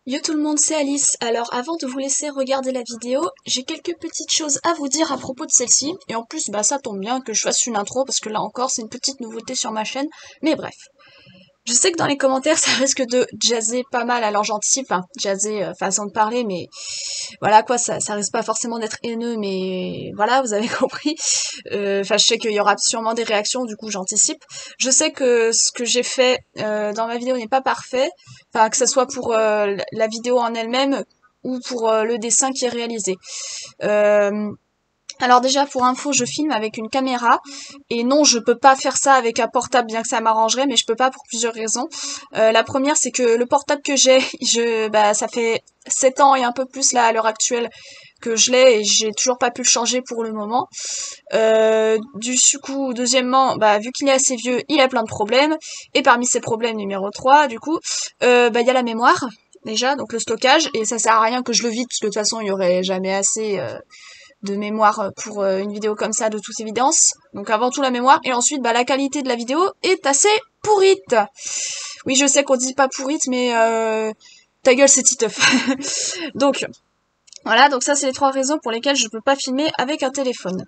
Yo tout le monde, c'est Alice. Alors avant de vous laisser regarder la vidéo, j'ai quelques petites choses à vous dire à propos de celle-ci. Et en plus, bah ça tombe bien que je fasse une intro parce que là encore, c'est une petite nouveauté sur ma chaîne. Mais bref. Je sais que dans les commentaires, ça risque de jazzer pas mal, alors j'anticipe, enfin, jazzer façon de parler, mais voilà quoi, ça risque pas forcément d'être haineux, mais voilà, vous avez compris. Enfin, je sais qu'il y aura sûrement des réactions, du coup j'anticipe. Je sais que ce que j'ai fait dans ma vidéo n'est pas parfait, enfin que ce soit pour la vidéo en elle-même ou pour le dessin qui est réalisé. Euh, alors déjà pour info, je filme avec une caméra et non, je peux pas faire ça avec un portable, bien que ça m'arrangerait, mais je peux pas pour plusieurs raisons. La première, c'est que le portable que j'ai, ça fait 7 ans et un peu plus là à l'heure actuelle que je l'ai et j'ai toujours pas pu le changer pour le moment. Du coup, deuxièmement, bah vu qu'il est assez vieux, il a plein de problèmes et parmi ces problèmes numéro 3, du coup, il y a la mémoire déjà, donc le stockage et ça sert à rien que je le vide parce que de toute façon il y aurait jamais assez de mémoire pour une vidéo comme ça de toute évidence. Donc avant tout la mémoire et ensuite bah la qualité de la vidéo est assez pourrite. Oui, je sais qu'on dit pas pourrite mais ta gueule c'est Titeuf. Donc voilà, donc ça c'est les trois raisons pour lesquelles je peux pas filmer avec un téléphone.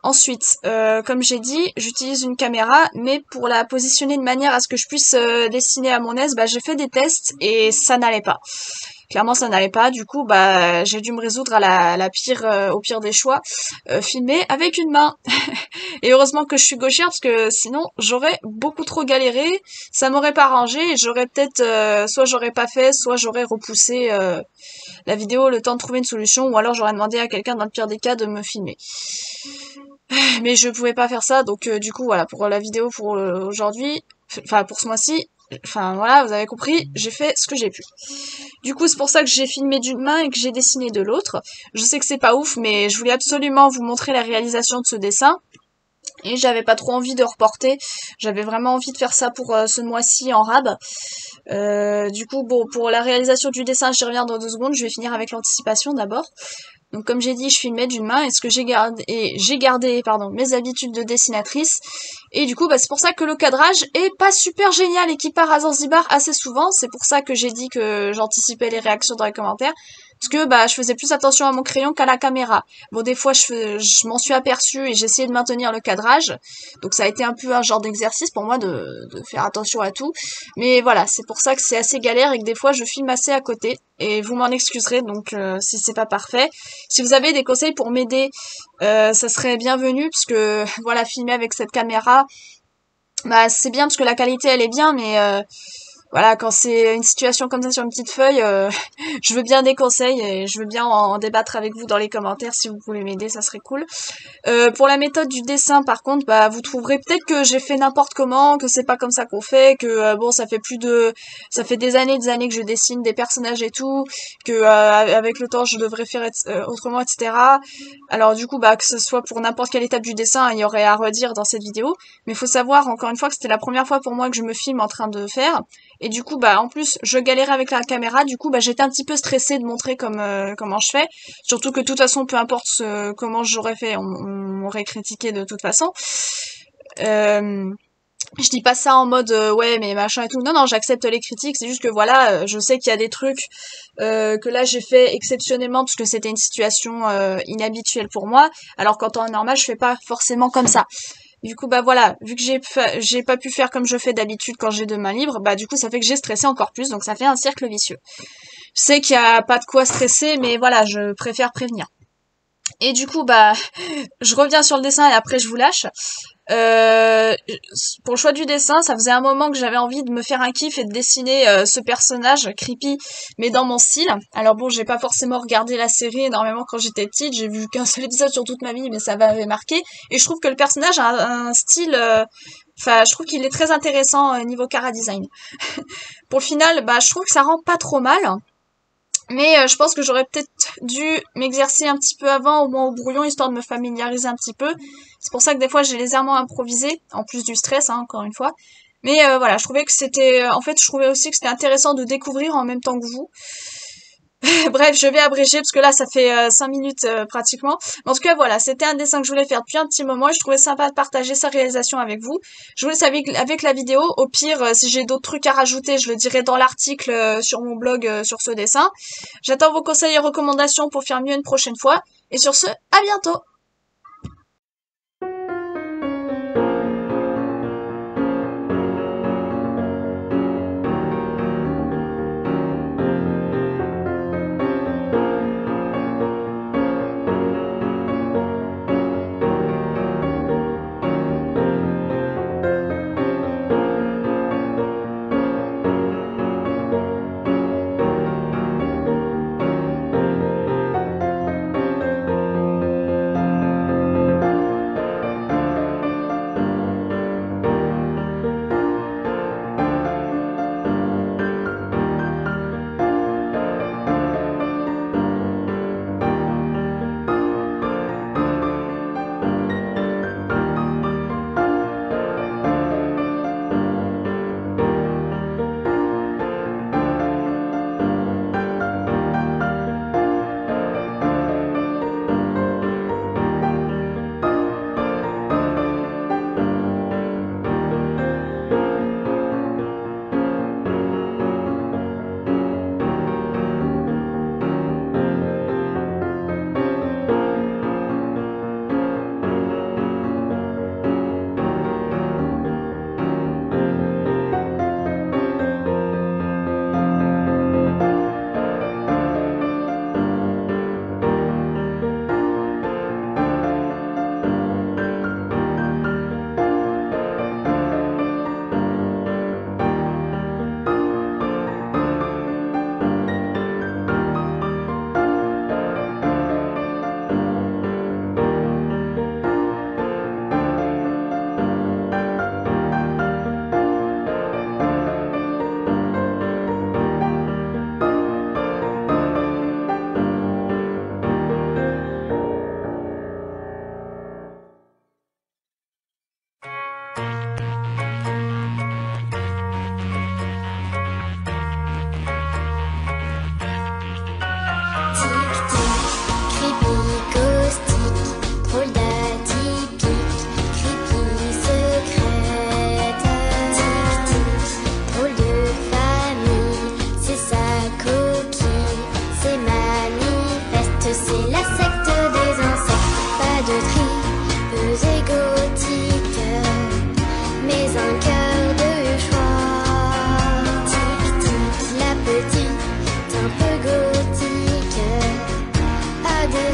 Ensuite, comme j'ai dit, j'utilise une caméra, mais pour la positionner de manière à ce que je puisse dessiner à mon aise, bah j'ai fait des tests et ça n'allait pas. Clairement, ça n'allait pas. Du coup, bah j'ai dû me résoudre à la pire, au pire des choix, filmer avec une main. Et heureusement que je suis gauchère parce que sinon j'aurais beaucoup trop galéré. Ça m'aurait pas arrangé et j'aurais peut-être, soit j'aurais pas fait, soit j'aurais repoussé la vidéo le temps de trouver une solution, ou alors j'aurais demandé à quelqu'un dans le pire des cas de me filmer. Mais je pouvais pas faire ça, donc du coup voilà, pour la vidéo pour aujourd'hui, enfin pour ce mois-ci, enfin voilà, vous avez compris, j'ai fait ce que j'ai pu. Du coup c'est pour ça que j'ai filmé d'une main et que j'ai dessiné de l'autre. Je sais que c'est pas ouf, mais je voulais absolument vous montrer la réalisation de ce dessin. Et j'avais pas trop envie de reporter, j'avais vraiment envie de faire ça pour ce mois-ci en rab. Du coup, bon, pour la réalisation du dessin, j'y reviens dans 2 secondes, je vais finir avec l'anticipation d'abord. Donc comme j'ai dit, je filmais d'une main et ce que j'ai gardé pardon, mes habitudes de dessinatrice. Et du coup, bah, c'est pour ça que le cadrage est pas super génial et qui part à Zanzibar assez souvent. C'est pour ça que j'ai dit que j'anticipais les réactions dans les commentaires. Parce que bah je faisais plus attention à mon crayon qu'à la caméra. Bon, des fois je m'en suis aperçue et j'ai essayé de maintenir le cadrage. Donc ça a été un peu un genre d'exercice pour moi de faire attention à tout. Mais voilà, c'est pour ça que c'est assez galère et que des fois je filme assez à côté. Et vous m'en excuserez donc si c'est pas parfait. Si vous avez des conseils pour m'aider, ça serait bienvenu parce que voilà, filmer avec cette caméra, bah c'est bien parce que la qualité elle est bien, mais voilà, quand c'est une situation comme ça sur une petite feuille, je veux bien des conseils et je veux bien en débattre avec vous dans les commentaires si vous pouvez m'aider, ça serait cool. Pour la méthode du dessin, par contre, bah vous trouverez peut-être que j'ai fait n'importe comment, que c'est pas comme ça qu'on fait, que bon ça fait des années que je dessine des personnages et tout, que avec le temps je devrais faire autrement, etc. Alors du coup, bah que ce soit pour n'importe quelle étape du dessin, il y aurait à redire dans cette vidéo, mais il faut savoir encore une fois que c'était la première fois pour moi que je me filme en train de faire, et du coup, bah en plus je galérais avec la caméra, du coup bah j'étais un petit peu stressée de montrer comment je fais. Surtout que de toute façon, peu importe comment j'aurais fait, on m'aurait critiqué de toute façon. Euh, je dis pas ça en mode ouais mais machin et tout. Non non, j'accepte les critiques. C'est juste que voilà, je sais qu'il y a des trucs que là j'ai fait exceptionnellement parce que c'était une situation inhabituelle pour moi. Alors qu'en temps normal, je fais pas forcément comme ça. Du coup bah voilà, vu que j'ai pas pu faire comme je fais d'habitude quand j'ai 2 mains libres, bah du coup ça fait que j'ai stressé encore plus. Donc ça fait un cercle vicieux. Je sais qu'il y a pas de quoi stresser, mais voilà, je préfère prévenir. Et du coup, bah, je reviens sur le dessin et après je vous lâche. Euh, pour le choix du dessin, ça faisait un moment que j'avais envie de me faire un kiff et de dessiner ce personnage creepy, mais dans mon style. Alors bon, j'ai pas forcément regardé la série énormément quand j'étais petite, j'ai vu qu'un seul épisode sur toute ma vie, mais ça m'avait marqué. Et je trouve que le personnage a un style, enfin, je trouve qu'il est très intéressant niveau chara design. Pour le final, bah, je trouve que ça rend pas trop mal. Mais je pense que j'aurais peut-être dû m'exercer un petit peu avant, au moins au brouillon, histoire de me familiariser un petit peu. C'est pour ça que des fois j'ai légèrement improvisé, en plus du stress, hein, encore une fois. Mais voilà, je trouvais que c'était... en fait, je trouvais aussi que c'était intéressant de découvrir en même temps que vous. Bref, je vais abréger parce que là, ça fait 5 minutes pratiquement. Mais en tout cas, voilà, c'était un dessin que je voulais faire depuis un petit moment et je trouvais sympa de partager sa réalisation avec vous. Je vous laisse avec la vidéo. Au pire, si j'ai d'autres trucs à rajouter, je le dirai dans l'article sur mon blog sur ce dessin. J'attends vos conseils et recommandations pour faire mieux une prochaine fois. Et sur ce, à bientôt!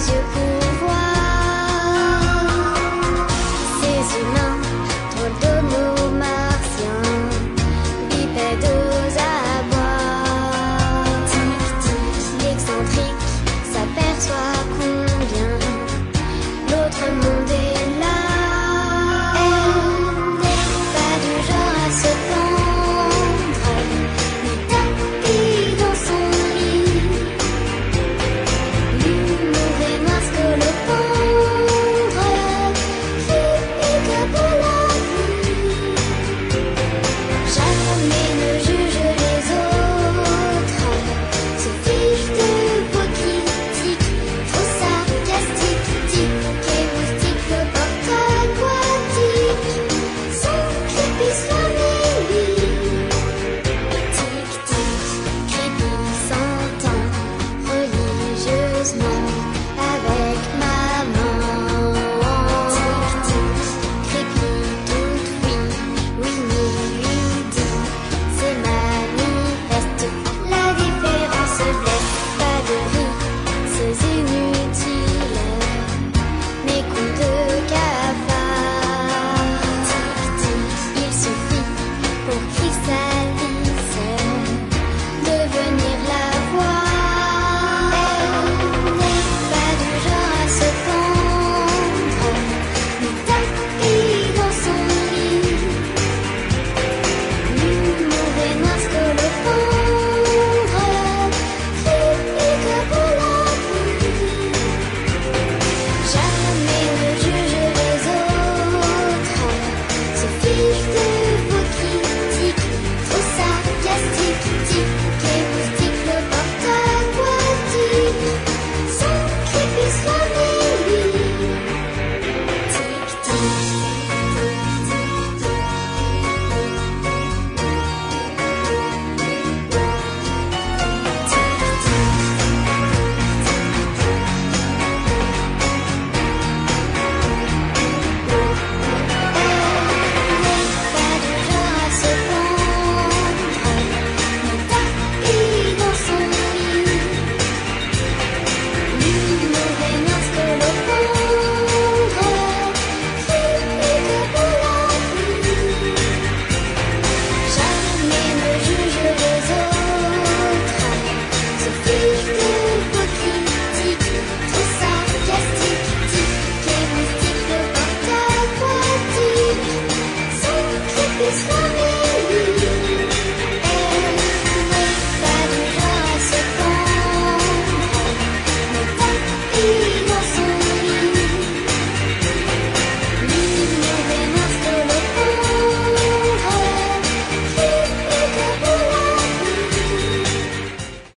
Yeux